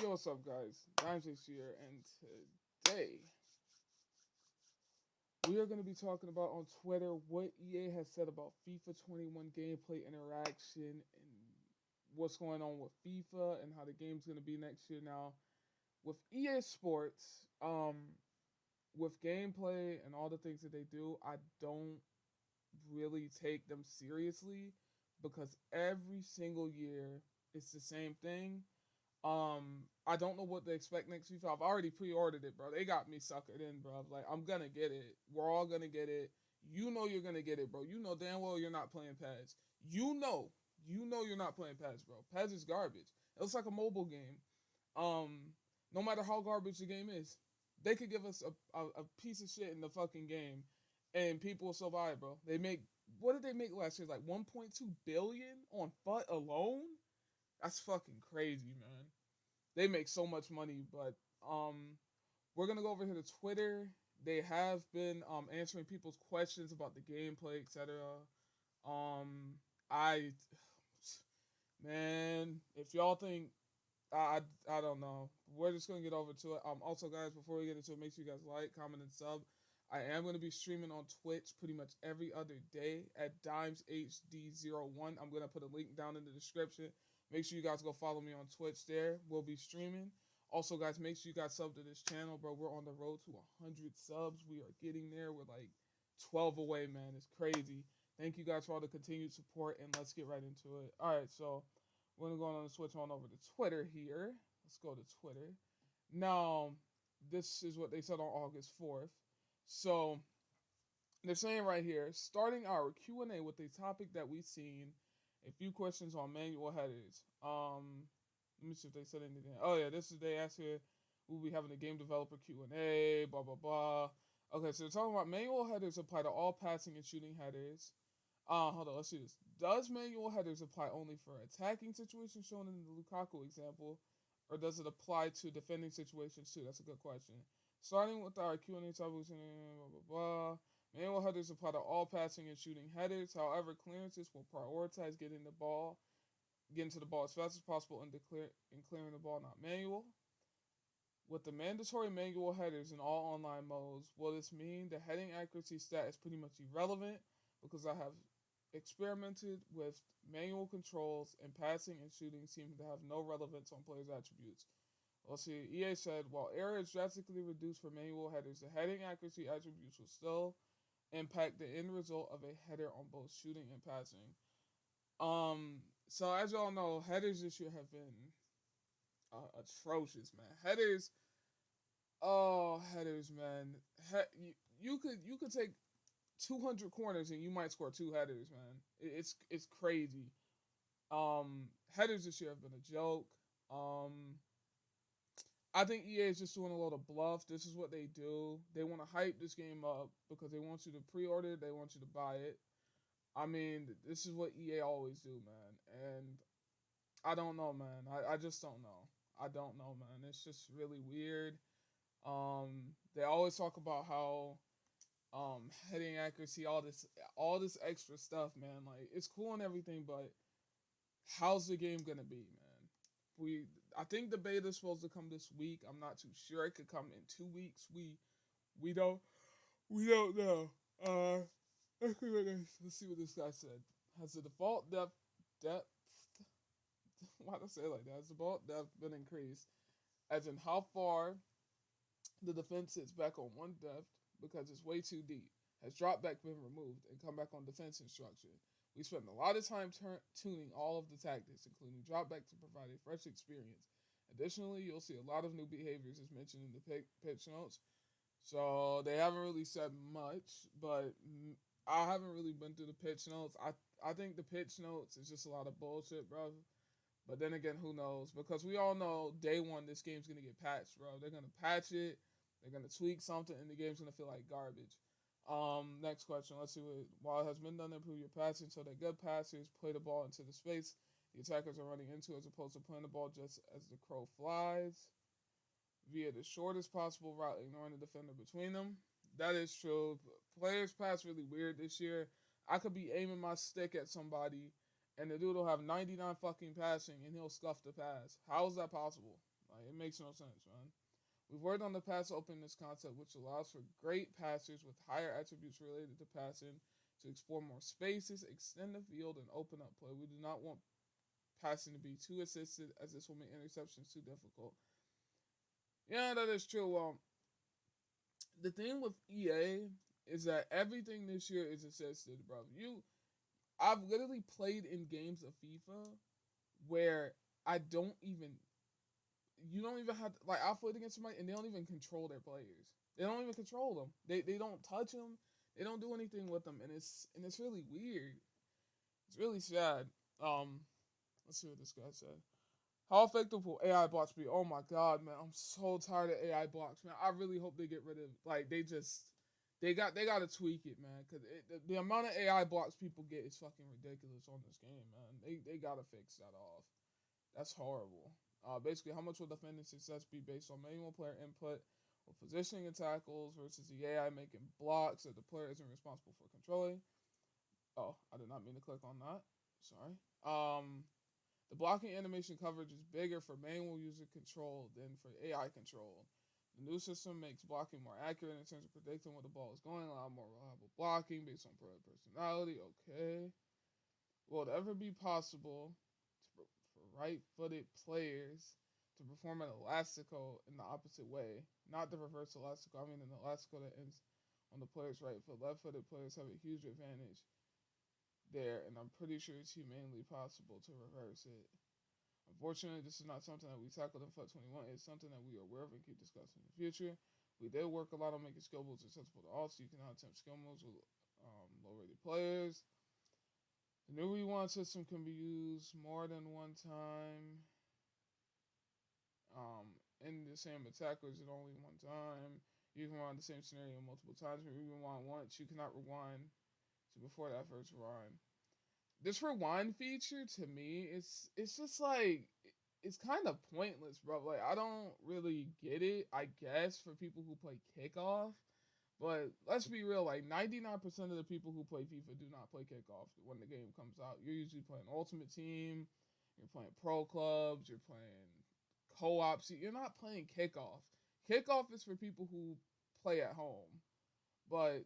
Yo, what's up, guys? Dimes here, and today we are going to be talking about on Twitter what EA has said about FIFA 21 gameplay interaction and what's going on with FIFA and how the game's going to be next year. Now, with EA Sports, with gameplay and all the things that they do, I don't really take them seriously because every single year it's the same thing. I don't know what to expect next FIFA. I've already pre-ordered it, bro. They got me suckered in, bro. Like, I'm gonna get it. We're all gonna get it. You know you're gonna get it, bro. You know damn well you're not playing pads. You know you're not playing pads, bro. Pads is garbage. It looks like a mobile game. No matter how garbage the game is, they could give us a piece of shit in the fucking game, and people will still buy it, bro. They make what did they make last year? Like 1.2 billion on FUT alone. That's fucking crazy, man. They make so much money, but we're gonna go over here to Twitter. They have been answering people's questions about the gameplay, etc. I man, if y'all think I don't know, we're just gonna get over to it. Also, guys, before we get into it, make sure you guys like, comment, and sub. I am gonna be streaming on Twitch pretty much every other day at DimesHD01. I'm gonna put a link down in the description. Make sure you guys go follow me on Twitch there. We'll be streaming. Also, guys, make sure you guys sub to this channel, bro. We're on the road to 100 subs. We are getting there. We're like 12 away, man. It's crazy. Thank you guys for all the continued support, and let's get right into it. All right, so we're gonna go on and switch on over to Twitter here. Let's go to Twitter. Now, this is what they said on August 4th. So they're saying right here, starting our Q&A with a topic that we've seen, a few questions on manual headers. Let me see if they said anything. Oh yeah, this is they asked here. We'll be having a game developer Q&A. Blah blah blah. Okay, so they're talking about manual headers apply to all passing and shooting headers. Hold on, let's see this. Does manual headers apply only for attacking situations shown in the Lukaku example, or does it apply to defending situations too? That's a good question. Starting with our Q&A topics, blah blah blah. Manual headers apply to all passing and shooting headers. However, clearances will prioritize getting to the ball as fast as possible and clearing the ball, not manual. With the mandatory manual headers in all online modes, will this mean the heading accuracy stat is pretty much irrelevant because I have experimented with manual controls and passing and shooting seem to have no relevance on players' attributes. Well, see, EA said while error is drastically reduced for manual headers, the heading accuracy attributes will still impact the end result of a header on both shooting and passing. So as y'all know, headers this year have been atrocious, man. Headers, man. You could take 200 corners and you might score two headers, man. It's crazy. Headers this year have been a joke. I think EA is just doing a lot of bluff. This is what they do. They want to hype this game up because they want you to pre-order. They want you to buy it. I mean, this is what EA always do, man. And I don't know, man. I just don't know. I don't know, man. It's just really weird. They always talk about how heading accuracy, all this extra stuff, man. Like it's cool and everything, but how's the game gonna be, man? I think the beta is supposed to come this week. I'm not too sure. It could come in 2 weeks. We don't we don't know. Let's see what this guy said. Has the default depth why did I say it like that? Has the default depth been increased? As in how far the defense sits back on one depth because it's way too deep. Has drop back been removed and come back on defense instruction? We spent a lot of time tuning all of the tactics, including drop back, to provide a fresh experience. Additionally, you'll see a lot of new behaviors as mentioned in the pitch notes. So they haven't really said much, but I haven't really been through the pitch notes. I think the pitch notes is just a lot of bullshit, bro. But then again, who knows? Because we all know day one this game's gonna get patched, bro. They're gonna patch it, they're gonna tweak something, and the game's gonna feel like garbage. Next question. Let's see what while it has been done to improve your passing so that good passers play the ball into the space the attackers are running into as opposed to playing the ball just as the crow flies via the shortest possible route, ignoring the defender between them. That is true. Players pass really weird this year. I could be aiming my stick at somebody, and the dude will have 99 fucking passing, and he'll scuff the pass. How is that possible? Like, it makes no sense, man. We've worked on the pass openness concept, which allows for great passers with higher attributes related to passing to explore more spaces, extend the field, and open up play. We do not want passing to be too assisted, as this will make interceptions too difficult. Yeah, that is true. Well, the thing with EA is that everything this year is assisted, bro. I've literally played in games of FIFA where I don't even you don't even have to, like, I've played against somebody and they don't even control their players. They don't even control them. They don't touch them. They don't do anything with them, and it's really weird. It's really sad. Let's see what this guy said. How effective will AI blocks be? Oh my god, man, I'm so tired of AI blocks, man. I really hope they get rid of, like, they got to tweak it, man, because the amount of AI blocks people get is fucking ridiculous on this game, man. They got to fix that off. That's horrible. Basically, how much will defending success be based on manual player input or positioning and tackles versus the AI making blocks that the player isn't responsible for controlling? Oh, I did not mean to click on that. Sorry. The blocking animation coverage is bigger for manual user control than for AI control. The new system makes blocking more accurate in terms of predicting where the ball is going, allow more reliable blocking based on player personality. Okay. Will it ever be possible for right-footed players to perform an elastico in the opposite way? Not the reverse elastico. I mean an elastico that ends on the player's right foot. Left-footed players have a huge advantage there, and I'm pretty sure it's humanly possible to reverse it. Unfortunately, this is not something that we tackled in FUT 21. It's something that we are aware of and keep discussing in the future. We did work a lot on making skill moves accessible to all, so you can now attempt skill moves with low-rated players. The new rewind system can be used more than one time. In the same attack, or is it only one time? You can rewind the same scenario multiple times. If you rewind once, you cannot rewind to before that first rewind. This rewind feature, to me, it's just like, it's kind of pointless, bro. Like, I don't really get it. I guess for people who play kickoff, but let's be real, like 99% of the people who play FIFA do not play kickoff when the game comes out. You're usually playing Ultimate Team, you're playing pro clubs, you're playing co-ops. You're not playing kickoff. Kickoff is for people who play at home. But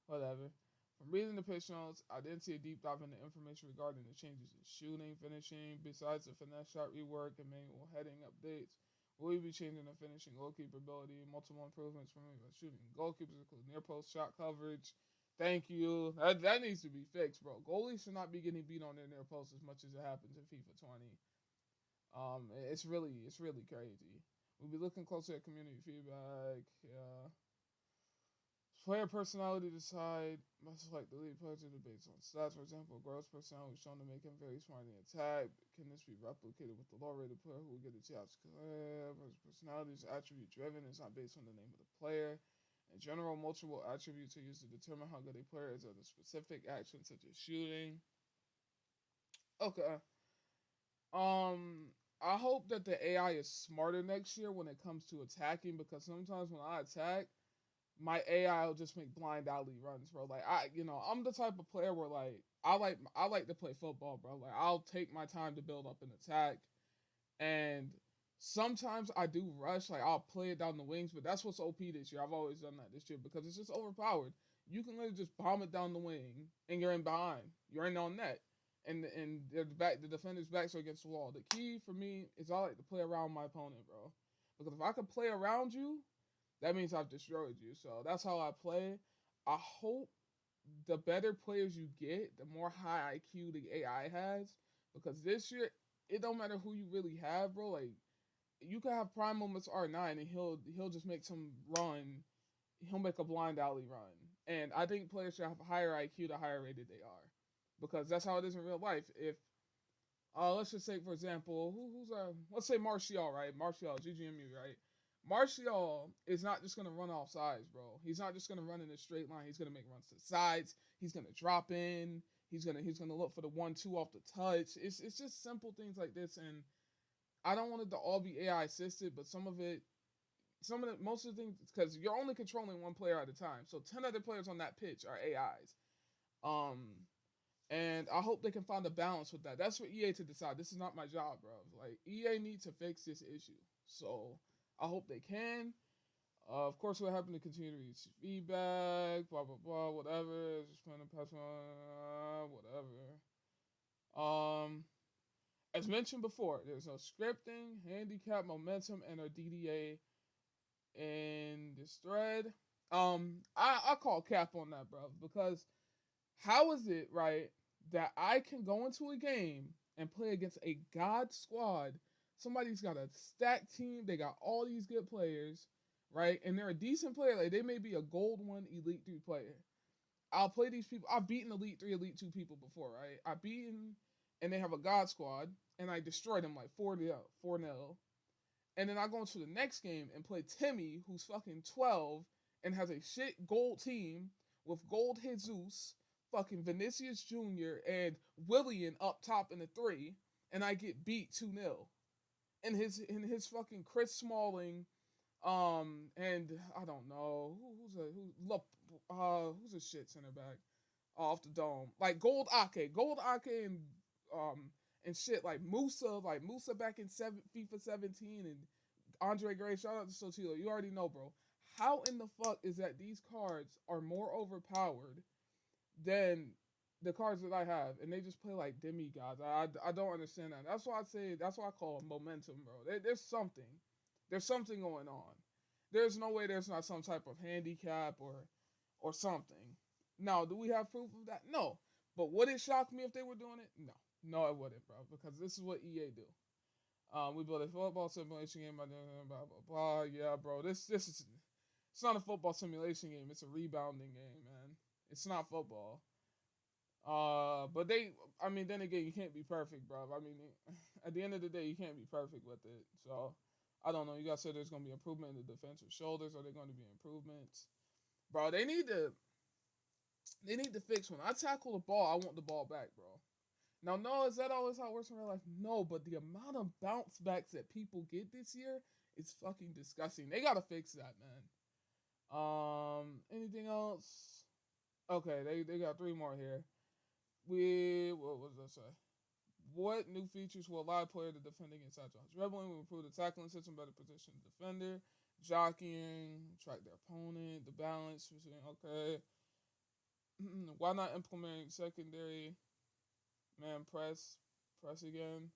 whatever. From reading the pitch notes, I didn't see a deep dive into information regarding the changes in shooting, finishing, besides the finesse shot rework and manual heading updates. Will we be changing the finishing goalkeeper ability? Multiple improvements for shooting goalkeepers include near post shot coverage. Thank you. That needs to be fixed, bro. Goalies should not be getting beat on their near post as much as it happens in FIFA 20. It's really crazy. We'll be looking closer at community feedback. Player personality decide. Must select the lead player to debates on stats. For example, Gross' personality was shown to make him very smart in the attack. Can this be replicated with the low-rated player who will get a chance? His personality is attribute-driven. It's not based on the name of the player. In general, multiple attributes are used to determine how good a player is at a specific action, such as shooting. Okay. I hope that the AI is smarter next year when it comes to attacking, because sometimes when I attack, my AI will just make blind alley runs, bro. Like, I'm the type of player where, like, I like to play football, bro. Like, I'll take my time to build up an attack, and sometimes I do rush. Like, I'll play it down the wings, but that's what's OP this year. I've always done that this year because it's just overpowered. You can literally just bomb it down the wing, and you're in behind. You're in on net, and the defender's backs are against the wall. The key for me is I like to play around my opponent, bro. Because if I can play around you, that means I've destroyed you. So that's how I play. I hope the better players you get, the more high IQ the AI has. Because this year, it don't matter who you really have, bro. Like, you could have Prime Moments R9 and he'll just make some run. He'll make a blind alley run. And I think players should have a higher IQ the higher rated they are. Because that's how it is in real life. If let's just say, for example, let's say Martial, right? Martial, GGMU, right? Martial is not just gonna run off sides, bro. He's not just gonna run in a straight line. He's gonna make runs to the sides. He's gonna drop in. He's gonna look for the 1-2 off the touch. It's just simple things like this, and I don't want it to all be AI assisted, but most of the things, because you're only controlling one player at a time. So 10 other players on that pitch are AIs. Um, And I hope they can find a balance with that. That's for EA to decide. This is not my job, bro. Like, EA needs to fix this issue. So I hope they can. Of course, we're happy to continue to reach feedback, blah, blah, blah, whatever. Just playing the past one, whatever. As mentioned before, there's no scripting, handicap, momentum, and our DDA in this thread. I call cap on that, bro, because how is it, right, that I can go into a game and play against a god squad? Somebody's got a stacked team, they got all these good players, right? And they're a decent player, like they may be a gold 1, elite 3 player. I'll play these people. I've beaten elite 3, elite 2 people before, right? I've beaten, and they have a god squad, and I destroyed them like 4-0. And then I go into the next game and play Timmy, who's fucking 12 and has a shit gold team with gold Jesus, fucking Vinicius Jr. and Willian up top in the 3, and I get beat 2-0. In his fucking Chris Smalling, and I don't know who's a shit center back off the dome, like Gold Ake, and shit like Musa back in FIFA 17, and Andre Gray. Shout out to Sotilo. You already know, bro. How in the fuck is that these cards are more overpowered than the cards that I have, and they just play like demigods? I don't understand that. That's why I call it momentum, bro. There's something going on. There's no way there's not some type of handicap or something. Now, do we have proof of that? No. But would it shock me if they were doing it? No, it wouldn't, bro. Because this is what EA do. We built a football simulation game by doing blah blah blah. Yeah, bro. This is it's not a football simulation game. It's a rebounding game, man. It's not football. But then again, you can't be perfect, bro. I mean, at the end of the day, you can't be perfect with it. So, I don't know. You guys said there's going to be improvement in the defensive shoulders. Are there going to be improvements? Bro, they need to fix when I tackle the ball, I want the ball back, bro. Now, no, is that always how it works in real life? No, but the amount of bounce backs that people get this year is fucking disgusting. They got to fix that, man. Anything else? Okay, they got 3 more here. What was that say? What new features will allow a player to defend against agile dribbling? Will improve the tackling system, better position the defender, jockeying, track their opponent, the balance. Okay. Why not implement secondary man press again?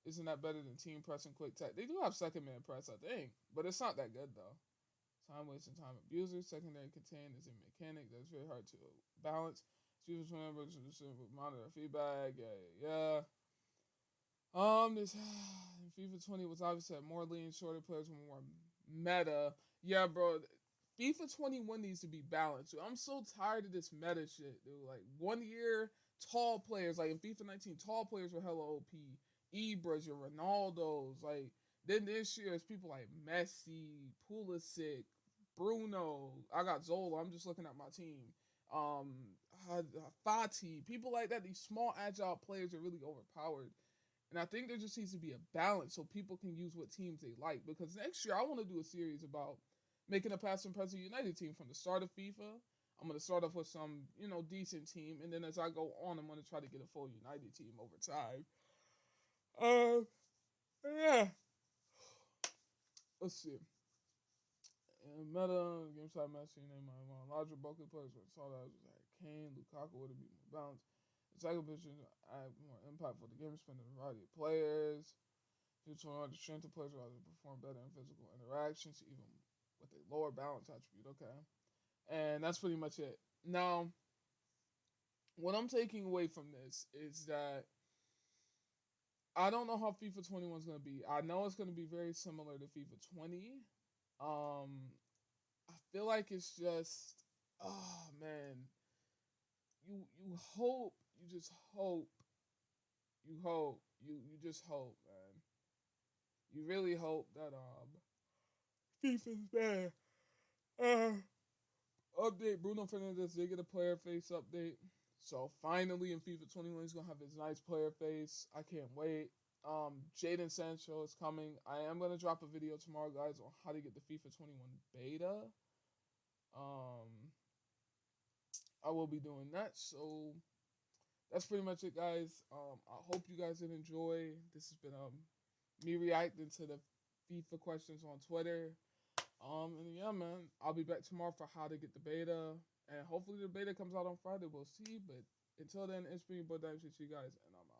Isn't that better than team press and quick tech? They do have second man press, I think, but it's not that good though. Time wasting, time abusers. Secondary contain is a mechanic that's very hard to balance. Users remember to monitor feedback. Yeah. This in FIFA 20 was obviously more lean, shorter players with more meta. Yeah, bro. FIFA 21 needs to be balanced. Dude. I'm so tired of this meta shit, dude. Like 1 year, tall players, like in FIFA 19, tall players were hella OP. Ibras, your Ronaldos, like then this year it's people like Messi, Pulisic, Bruno. I got Zola. I'm just looking at my team. Fati, people like that. These small agile players are really overpowered. And I think there just needs to be a balance so people can use what teams they like. Because next year I want to do a series about making a past and present United team from the start of FIFA. I'm going to start off with some, decent team. And then as I go on, I'm going to try to get a full United team over time. Yeah. Let's see. In meta, game side match, name my larger bulky players were saw that was like Kane, Lukaku would be more balanced. The second position add more impact for the game, spending a variety of players. Due to the strength of players rather perform better in physical interactions, even with a lower balance attribute. Okay. And that's pretty much it. Now, what I'm taking away from this is that I don't know how FIFA 21 is going to be. I know it's going to be very similar to FIFA 20. I feel like it's just, oh man, you hope, you just hope, you just hope, man. You really hope that FIFA's bad. Update: Bruno Fernandes did get a player face update, so finally in FIFA 21 he's gonna have his nice player face. I can't wait. Jadon Sancho is coming. I am gonna drop a video tomorrow, guys, on how to get the FIFA 21 beta. I will be doing that. So that's pretty much it, guys. I hope you guys did enjoy. This has been me reacting to the FIFA questions on Twitter. And yeah, man, I'll be back tomorrow for how to get the beta, and hopefully the beta comes out on Friday. We'll see. But until then, it's been your boy Dime. See you guys, and I'm out.